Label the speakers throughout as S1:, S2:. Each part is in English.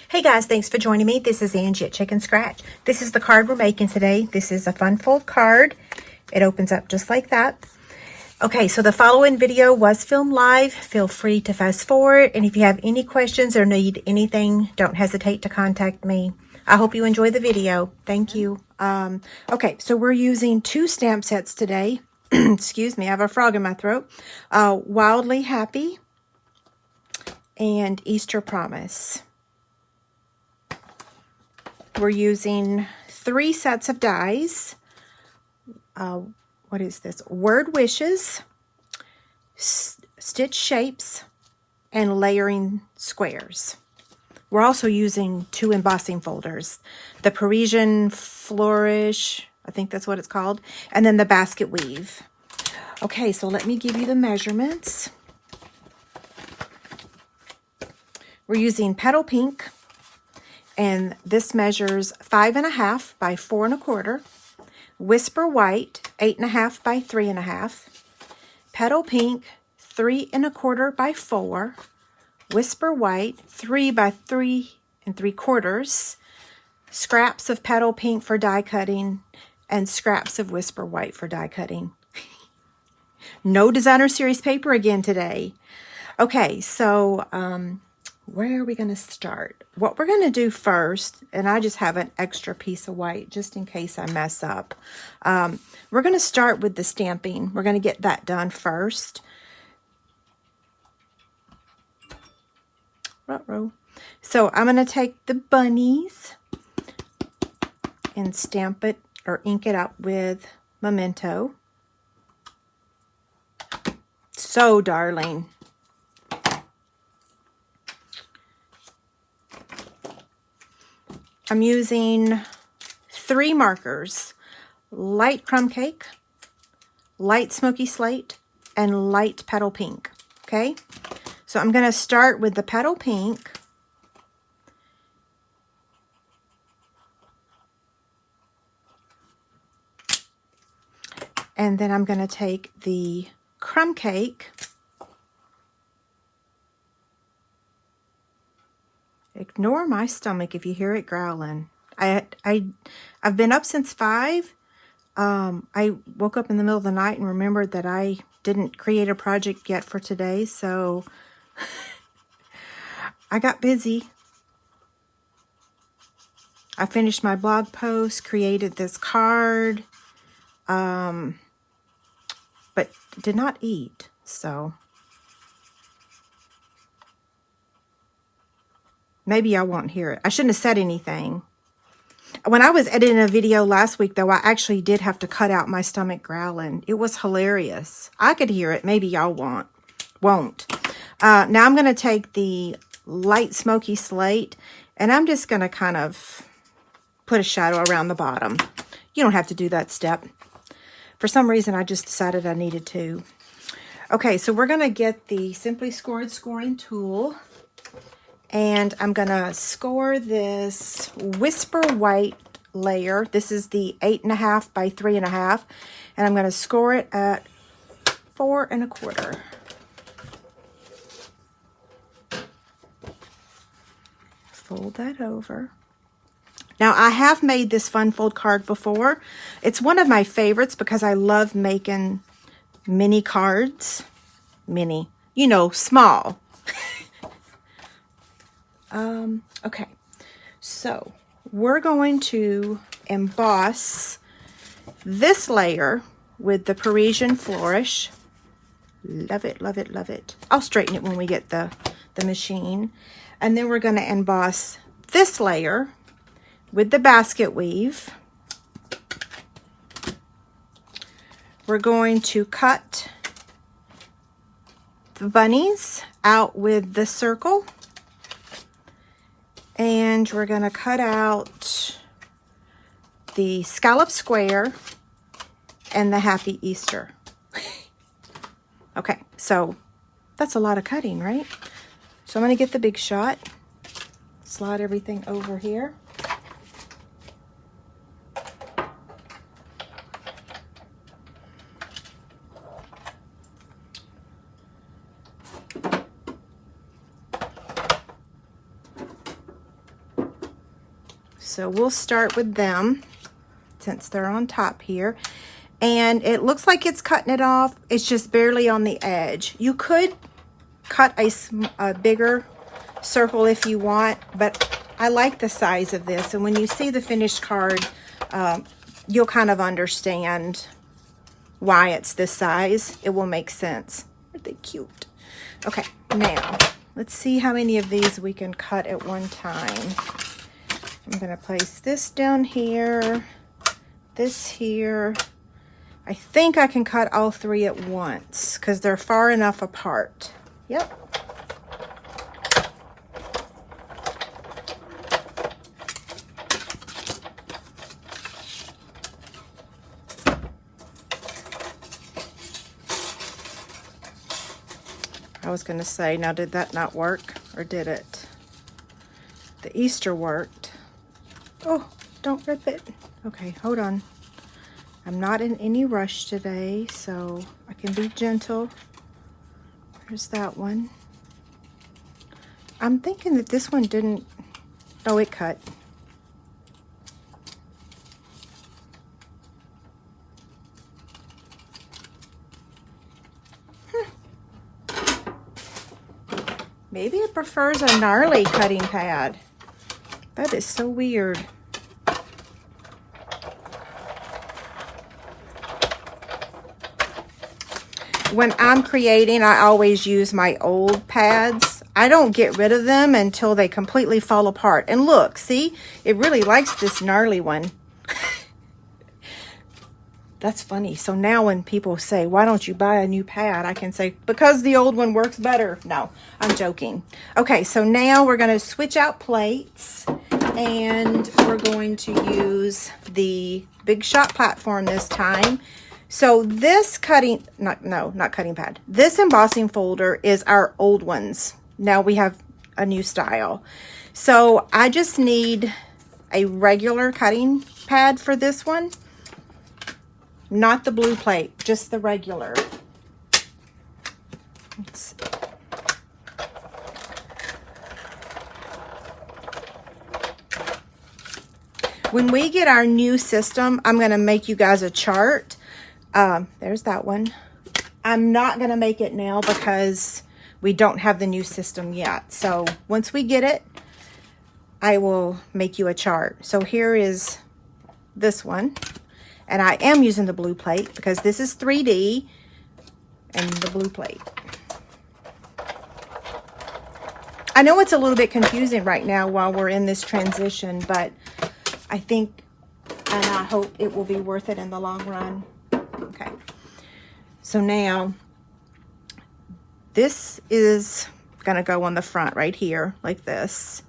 S1: Hey guys, thanks for joining me. This is Angie at Chicken Scratch. This is the card we're making today. This is a fun fold card. It opens up just like that. Okay, so the following video was filmed live. Feel free to fast forward. And if you have any questions or need anything, don't hesitate to contact me. I hope you enjoy the video. Thank you. Okay, so we're using two stamp sets today. Excuse me, I have a frog in my throat. Wildly Happy and Easter Promise. We're using 3 sets of dies. What is this? Word Wishes, Stitch Shapes, and Layering Squares. We're also using 2 embossing folders. The Parisian Flourish, I think that's what it's called, and then the Basket Weave. Okay, so let me give you the measurements. We're using Petal Pink. And this measures 5.5 by 4 1/4. Whisper White, 8.5 by 3 1/2. Petal Pink, 3 1/4 by 4. Whisper White, 3 by 3 3/4. Scraps of Petal Pink for die cutting, and scraps of Whisper White for die cutting. No Designer Series paper again today. Okay, so where are we going to start? What we're going to do first, and I just have an extra piece of white just in case I mess up. We're going to start with the stamping. We're going to get that done first. Ruh-roh. So I'm going to take the bunnies and stamp it or ink it up with Memento. So darling. I'm using 3 markers: light crumb cake, light smoky slate, and light petal pink. Okay, so I'm going to start with the petal pink. And then I'm going to take the crumb cake. Ignore my stomach if you hear it growling. I've been up since 5. I woke up in the middle of the night and remembered that I didn't create a project yet for today, so I got busy. I finished my blog post, created this card, but did not eat, so maybe y'all won't hear it. I shouldn't have said anything. When I was editing a video last week, though, I actually did have to cut out my stomach growling. It was hilarious. I could hear it. Maybe y'all won't. Now I'm going to take the light smoky slate, and I'm just going to kind of put a shadow around the bottom. You don't have to do that step. For some reason, I just decided I needed to. Okay, so we're going to get the Simply Scored scoring tool. And I'm going to score this Whisper White layer. This is the 8.5 by 3 1/2. And I'm going to score it at 4 1/4. Fold that over. Now, I have made this fun fold card before. It's one of my favorites because I love making mini cards. Mini, you know, small. Okay, so we're going to emboss this layer with the Parisian Flourish. Love it, love it, love it. I'll straighten it when we get the machine. And then we're going to emboss this layer with the Basket Weave. We're going to cut the bunnies out with the circle. And we're going to cut out the scallop square and the Happy Easter. Okay, so that's a lot of cutting, right? So I'm going to get the big shot, slide everything over here. So we'll start with them since they're on top here. And it looks like it's cutting it off. It's just barely on the edge. You could cut a bigger circle if you want, but I like the size of this. And when you see the finished card, you'll kind of understand why it's this size. It will make sense. Aren't they cute? Okay, now let's see how many of these we can cut at one time. I'm going to place this down here, this here. I think I can cut all three at once because they're far enough apart. Yep. I was going to say, now did that not work or did it? The Easter worked. Oh, don't rip it. Okay, hold on. I'm not in any rush today, so I can be gentle. There's that one. I'm thinking that this one didn't, oh, it cut. Maybe it prefers a gnarly cutting pad. That is so weird. When I'm creating, I always use my old pads. I don't get rid of them until they completely fall apart. And look, see? It really likes this gnarly one. That's funny. So now when people say, why don't you buy a new pad? I can say, because the old one works better. No, I'm joking. Okay, so now we're going to switch out plates. And we're going to use the Big Shot platform this time. So this not cutting pad. This embossing folder is our old ones. Now we have a new style. So I just need a regular cutting pad for this one. Not the blue plate, just the regular. Let's see. When we get our new system, I'm going to make you guys a chart. There's that one. I'm not going to make it now because we don't have the new system yet. So once we get it, I will make you a chart. So here is this one. And I am using the blue plate because this is 3D and the blue plate. I know it's a little bit confusing right now while we're in this transition, but I think and I hope it will be worth it in the long run. Okay. So now this is going to go on the front right here like this.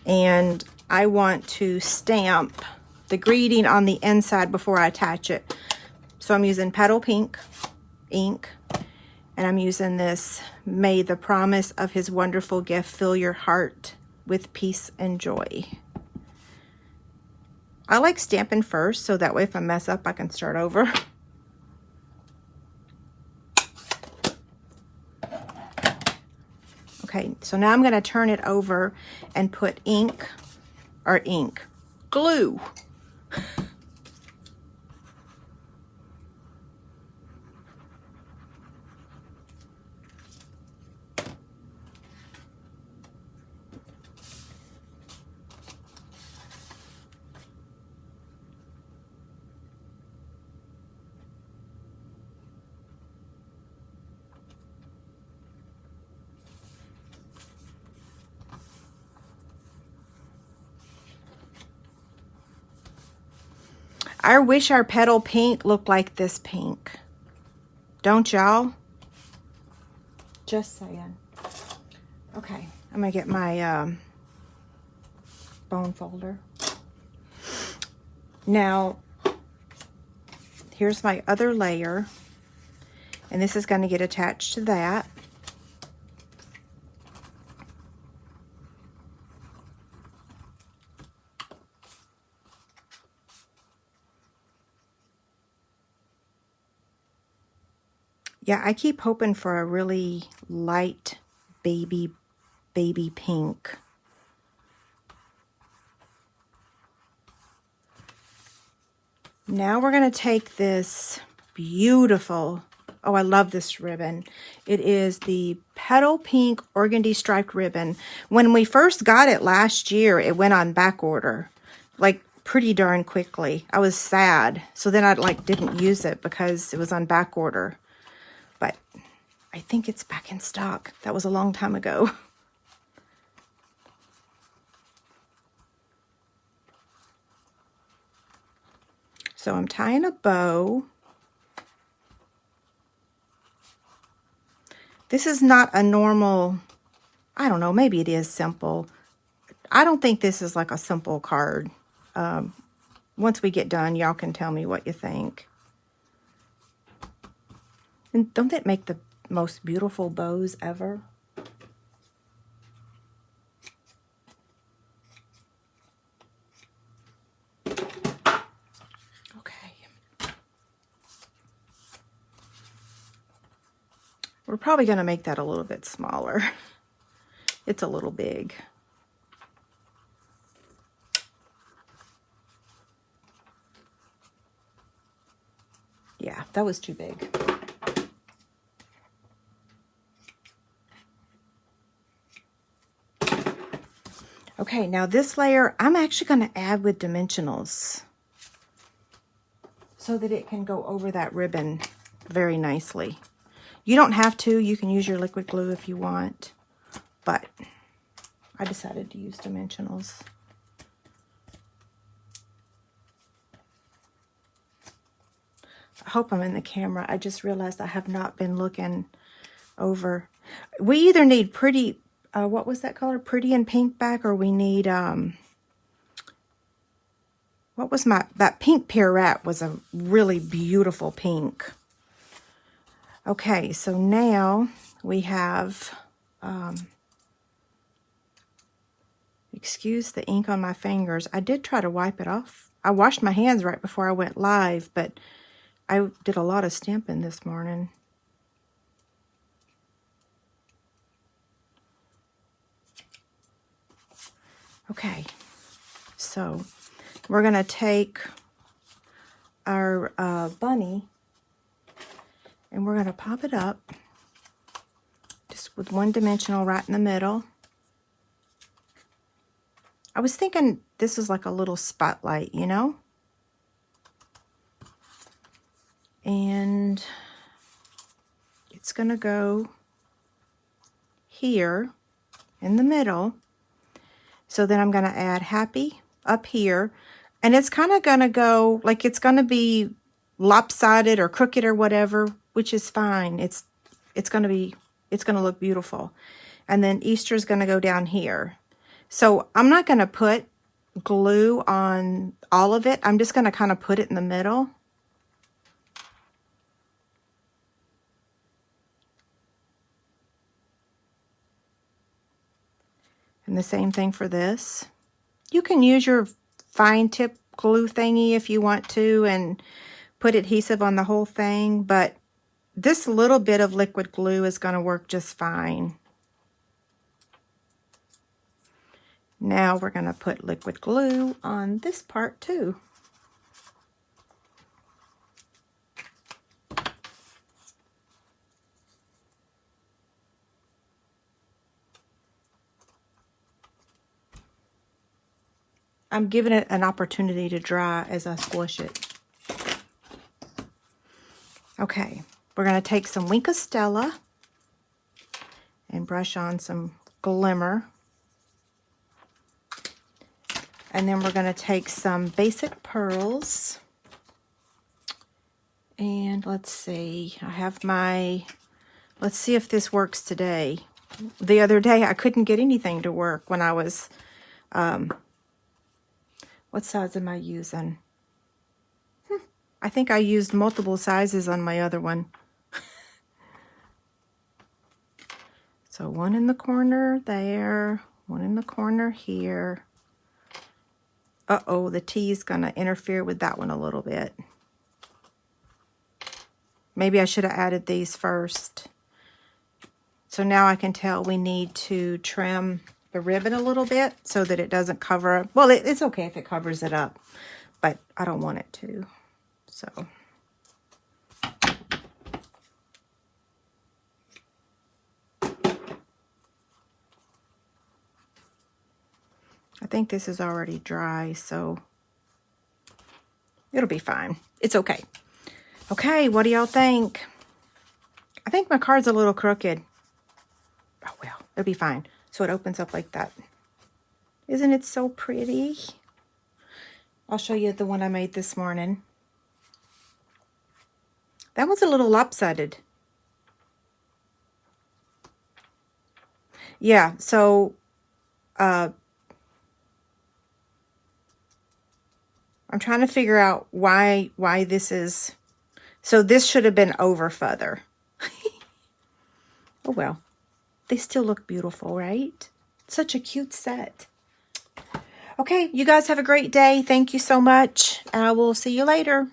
S1: And I want to stamp the greeting on the inside before I attach it. So I'm using Petal Pink ink, and I'm using this, may the promise of his wonderful gift fill your heart with peace and joy. I like stamping first, so that way if I mess up, I can start over. Okay, so now I'm going to turn it over and put glue. I wish our petal pink looked like this pink. Don't y'all? Just saying. Okay, I'm gonna get my bone folder. Now, here's my other layer, and this is gonna get attached to that. Yeah, I keep hoping for a really light baby pink. Now we're going to take this beautiful, oh, I love this ribbon. It is the Petal Pink Organdy Striped Ribbon. When we first got it last year, it went on back order, like pretty darn quickly. I was sad. So then I didn't use it because it was on back order. But I think it's back in stock. That was a long time ago. So I'm tying a bow. This is not a normal, I don't know, maybe it is simple. I don't think this is like a simple card. Once we get done, y'all can tell me what you think. And don't that make the most beautiful bows ever? We're probably going to make that a little bit smaller. It's a little big. Yeah, that was too big. Okay, now this layer, I'm actually going to add with dimensionals so that it can go over that ribbon very nicely. You don't have to. You can use your liquid glue if you want, but I decided to use dimensionals. I hope I'm in the camera. I just realized I have not been looking over. We either need pretty, what was that color? Pretty and pink back, or we need, what was that pink Pierrette was a really beautiful pink. Okay, so now we have, excuse the ink on my fingers. I did try to wipe it off. I washed my hands right before I went live, but I did a lot of stamping this morning. Okay, so we're going to take our bunny and we're going to pop it up just with one dimensional right in the middle. I was thinking this is like a little spotlight, you know? And it's going to go here in the middle. So then I'm going to add happy up here. And it's kind of going to go, like it's going to be lopsided or crooked or whatever, which is fine. It's going to look beautiful. And then Easter is going to go down here. So I'm not going to put glue on all of it. I'm just going to kind of put it in the middle. And the same thing for this. You can use your fine tip glue thingy if you want to and put adhesive on the whole thing, but this little bit of liquid glue is going to work just fine. Now we're going to put liquid glue on this part too. I'm giving it an opportunity to dry as I squish it. Okay, we're going to take some Wink of Stella and brush on some glimmer. And then we're going to take some basic pearls. And let's see, I have my, let's see if this works today. The other day I couldn't get anything to work when I was, what size am I using? I think I used multiple sizes on my other one. So one in the corner there, one in the corner here. Uh-oh, the T is going to interfere with that one a little bit. Maybe I should have added these first. So now I can tell we need to trim the ribbon a little bit so that it doesn't cover up. Well, it's okay if it covers it up, but I don't want it to. So I think this is already dry, so it'll be fine. It's okay. Okay, what do y'all think? I think my card's a little crooked. Oh well, it'll be fine. So it opens up like that. Isn't it so pretty? I'll show you the one I made this morning. That one's a little lopsided. Yeah, so I'm trying to figure out why this is. So this should have been over further. Oh well. They still look beautiful, right? Such a cute set. Okay, you guys have a great day. Thank you so much. And I will see you later.